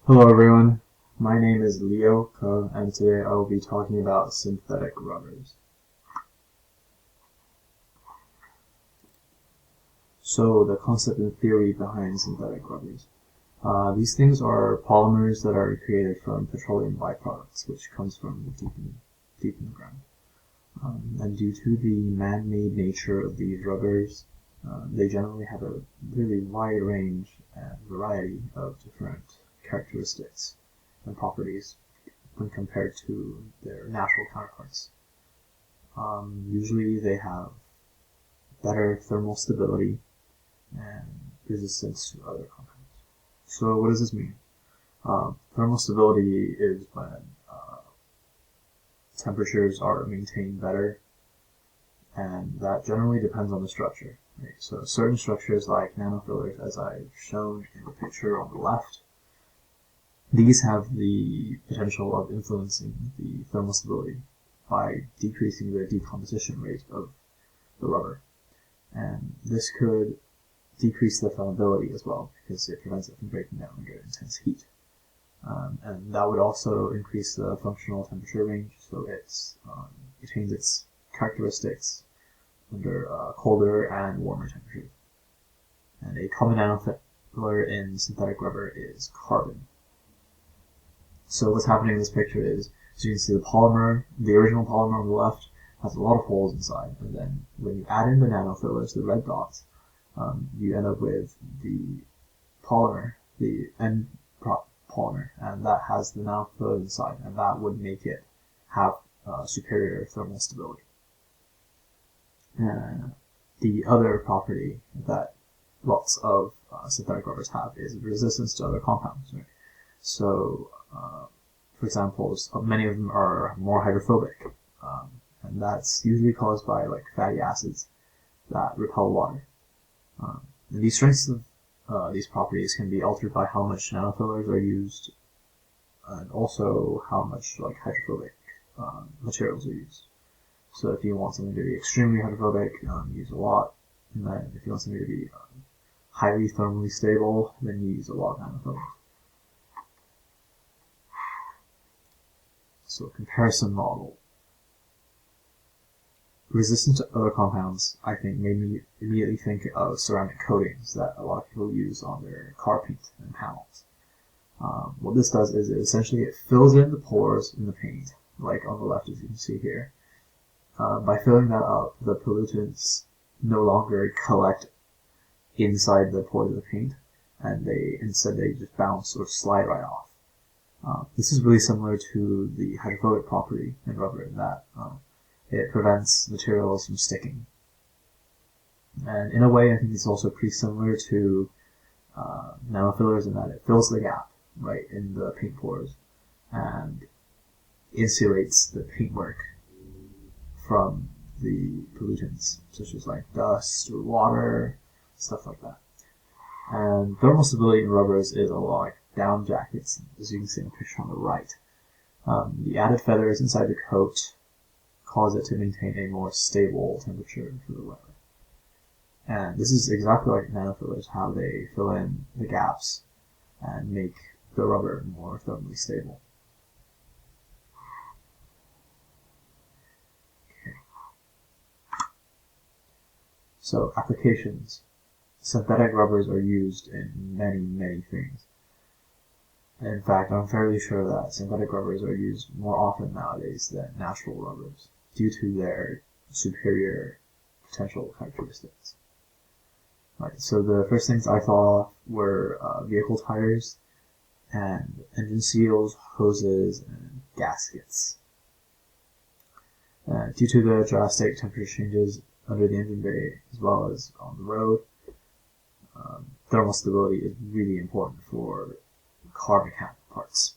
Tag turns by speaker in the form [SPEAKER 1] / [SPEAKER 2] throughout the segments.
[SPEAKER 1] Hello everyone, my name is Leo Ko, and today I will be talking about synthetic rubbers. So the concept and theory behind synthetic rubbers. These things are polymers that are created from petroleum byproducts, which comes from deep in the ground. And due to the man-made nature of these rubbers, they generally have a really wide range and variety of different characteristics and properties when compared to their natural counterparts. Usually they have better thermal stability and resistance to other compounds. So what does this mean? Thermal stability is when temperatures are maintained better, and that generally depends on the structure. Right? So certain structures like nanofillers, as I've shown in the picture on the left, these have the potential of influencing the thermal stability by decreasing the decomposition rate of the rubber. And this could decrease the flammability as well, because it prevents it from breaking down under intense heat. And that would also increase the functional temperature range, so it retains its characteristics under colder and warmer temperatures. And a common nanofiller in synthetic rubber is carbon. So what's happening in this picture is, so you can see the polymer, the original polymer on the left, has a lot of holes inside, and then when you add in the nanofillers, the red dots, you end up with the polymer, the end polymer, and that has the nanofiller inside, and that would make it have superior thermal stability. The other property that lots of synthetic rubbers have is resistance to other compounds. Right? So, for example, many of them are more hydrophobic, and that's usually caused by like fatty acids that repel water. And these strengths of these properties can be altered by how much nanofillers are used, and also how much like hydrophobic materials are used. So if you want something to be extremely hydrophobic, use a lot, and then if you want something to be highly thermally stable, then you use a lot of nanofillers. So comparison model. Resistance to other compounds, I think, made me immediately think of ceramic coatings that a lot of people use on their car paint and panels. What this does is it fills in the pores in the paint, like on the left as you can see here. By filling that up, the pollutants no longer collect inside the pores of the paint, and instead they just bounce or slide right off. This is really similar to the hydrophobic property in rubber in that it prevents materials from sticking. And in a way, I think it's also pretty similar to nanofillers in that it fills the gap right in the paint pores and insulates the paintwork from the pollutants, such as like dust or water, stuff like that. And thermal stability in rubbers is a lot like down jackets, as you can see in the picture on the right. The added feathers inside the coat cause it to maintain a more stable temperature for the rubber. And this is exactly like nanofillers, how they fill in the gaps and make the rubber more thermally stable. Okay. So applications. Synthetic rubbers are used in many, many things. In fact, I'm fairly sure that synthetic rubbers are used more often nowadays than natural rubbers due to their superior potential characteristics. Right, so the first things I thought of were vehicle tires and engine seals, hoses, and gaskets. Due to the drastic temperature changes under the engine bay as well as on the road, thermal stability is really important for car mechanical parts.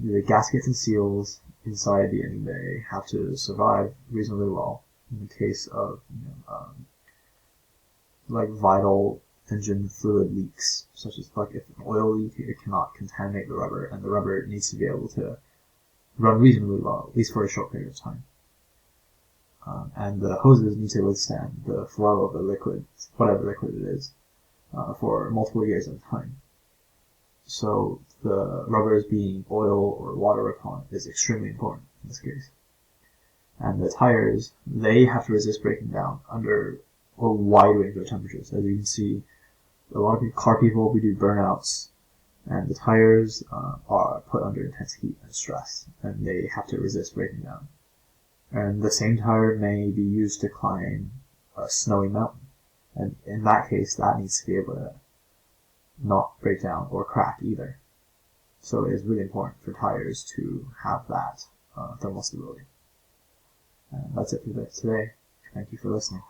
[SPEAKER 1] The gaskets and seals inside the engine bay have to survive reasonably well in the case of like vital engine fluid leaks, such as like if an oil leak, it cannot contaminate the rubber, and the rubber needs to be able to run reasonably well, at least for a short period of time. And the hoses need to withstand the flow of the liquid, whatever liquid it is, for multiple years at a time. So the rubbers being oil or water repellent is extremely important in this case. And the tires, they have to resist breaking down under a wide range of temperatures. As you can see, a lot of car people, we do burnouts, and the tires are put under intense heat and stress, and they have to resist breaking down. And the same tire may be used to climb a snowy mountain, and in that case, that needs to be able to not break down or crack either. So it is really important for tires to have that thermal stability. And that's it for today. Thank you for listening.